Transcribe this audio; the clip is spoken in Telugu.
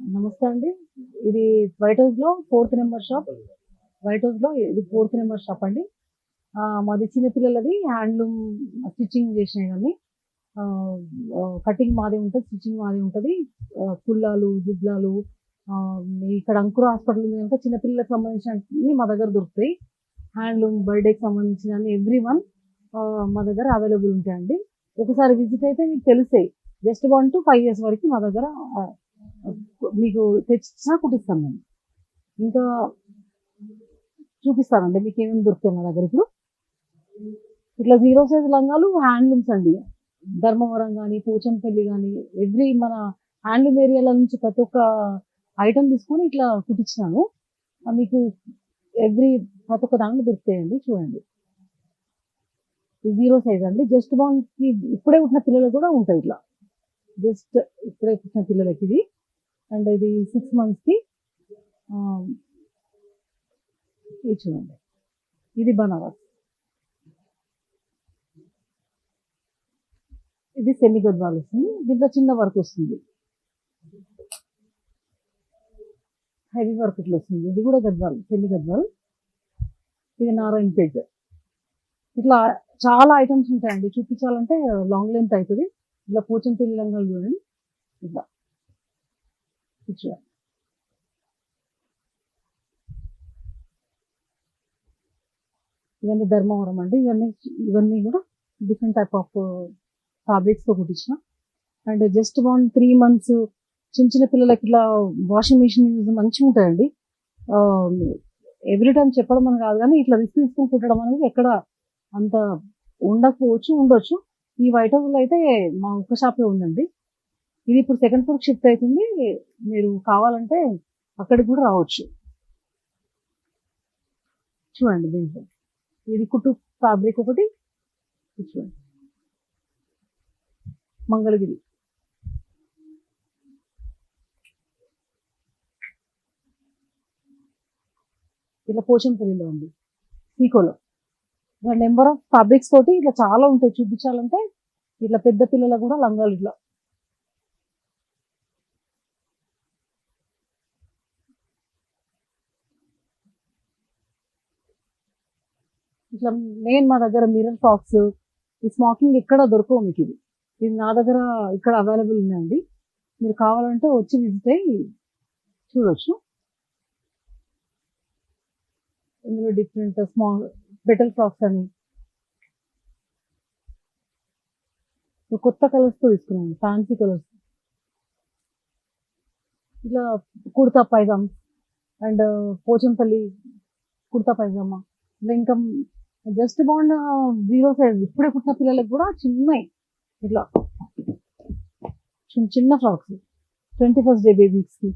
నమస్తే అండి. ఇది వైట్ హౌస్‌లో ఫోర్త్ నంబర్ షాప్. వైట్ హౌస్‌లో ఇది ఫోర్త్ నంబర్ షాప్ అండి. మాది చిన్న పిల్లలది హ్యాండ్లూమ్ స్టిచ్చింగ్ చేసినవన్నీ. ఆహ్, కటింగ్ మాదే ఉంటది. స్టిచ్చింగ్ మాదే ఉంటది. కుల్లాలు, జుబ్లాలు ఆహ్, ఇక్కడ అంకుర హాస్పిటల్ ఉంది కనుక చిన్న పిల్లలకు సంబంధించినవన్నీ మా దగ్గర దొరుకుతాయి. హ్యాండ్లూమ్, బర్త్‌డేకి సంబంధించినవన్నీ ఎవ్రీ వన్ మా దగ్గర అవైలబుల్ ఉంటాయండి. ఒకసారి విజిట్ అయితే మీకు తెలుస్తాయి. జస్ట్ 1-5 ఇయర్స్ వరకు మా దగ్గర ఆహ్, మీకు తెచ్చిచ్చినా కుట్టిస్తాం మేము. ఇంకా చూపిస్తానండి మీకేమేమి దొరుకుతాయి మా దగ్గర ఇప్పుడు. ఇట్లా జీరో సైజ్ లంగాలు హ్యాండ్లూమ్స్ అండి. ధర్మవరం గానీ, పోచంపల్లి గానీ, మన హ్యాండ్లూమ్ ఏరియాల నుంచి ప్రతి ఒక్క ఐటెమ్ తీసుకొని ఇట్లా కుట్టించినాను. మీకు ఎవ్రీ ప్రతి ఒక్క దాంట్లో దొరుకుతాయండి చూడండి. ఇది జీరో సైజ్ అండి. జస్ట్ బార్న్‌కి ఇప్పుడే పుట్టిన పిల్లలకు కూడా ఉంటాయి ఇట్లా. జస్ట్ ఇప్పుడే పుట్టిన పిల్లలకి ఇది. అండ్ ఇది 6 మంత్స్‌కి ఆహ్, ఇది చూడండి. ఇది బనారస్. ఇది సెమీ గద్వాల్ వస్తుంది. దీంట్లో చిన్న వర్క్ వస్తుంది. హెవీ వర్క్ ఇట్లా వస్తుంది. ఇది కూడా గద్వాల్, సెమీ గద్వాల్. ఇది నారాయణపేట్. ఇట్లా చాలా ఐటమ్స్ ఉంటాయండి. చూపించాలంటే లాంగ్ లెంత్ అయితది. ఇట్లా పోచంపల్లి లంగాలు చూడండి. ఇట్లా ఇది చూడండి. ఇవన్నీ ధర్మవరం అండి. ఇవన్నీ కూడా డిఫరెంట్ టైప్ ఆఫ్ ఫ్యాబ్రిక్స్‌తో కుట్టించిన. అండ్ జస్ట్ 3 మంత్స్ చిన్న చిన్న పిల్లలకి ఇట్లా వాషింగ్ మిషన్ యూజ్ మంచిగుంటాయండి. ఆహ్, ఎవ్రీ టైమ్ చెప్పడం అని కాదు గానీ, ఇట్లా రిస్క్ తీసుకొని కుట్టడం అనేది ఎక్కడ అంత ఉండకపోవచ్చు, ఉండొచ్చు. ఈ వైట్ హౌస్‌లో అయితే మా ఒక్క షాపే ఉందండి. ఇది ఇప్పుడు సెకండ్ ఫ్లోర్‌కి షిఫ్ట్ అయితుంది. మీరు కావాలంటే అక్కడికి కూడా రావచ్చు. చూడండి దీంట్లో. ఇది కుట్టు ఫ్యాబ్రిక్ ఒకటి. ఇది చూడండి. మంగళగిరి. ఇట్లా పోచంపల్లిలో ఉంది. సీకోలో. నెంబర్ ఆఫ్ ఫ్యాబ్రిక్స్ తోటి ఇట్లా చాలా ఉంటాయి చూపించాలంటే. ఇట్లా పెద్ద పిల్లలకు కూడా లంగాలు ఇట్లా. ఇట్లా మెయిన్ మా దగ్గర మిర్రర్ ఫ్రాక్స్, ఈ స్మాకింగ్ ఎక్కడ దొరకవు మీకు ఇది. ఇది నా దగ్గర ఇక్కడ అవైలబుల్ ఉన్నాయండి. మీరు కావాలంటే వచ్చి విజిట్ అయ్యి చూడొచ్చు. ఇందులో డిఫరెంట్ స్మాల్ పెటల్ ఫ్రాక్స్ అని కొత్త కలర్స్ తో తీసుకున్నాను. Fancy colours. ఇట్లా కుర్తా పైజామ్ అండ్ పోచంపల్లి కుర్తా పైజామా. ఇలా ఇంకా జస్ట్ బాండ్ జీరో సైజ్ ఇప్పుడే పుట్టిన పిల్లలకి కూడా చిన్నవి ఇట్లా చిన్న చిన్న ఫ్రాక్స్ 21st డే బేబీస్‌కి.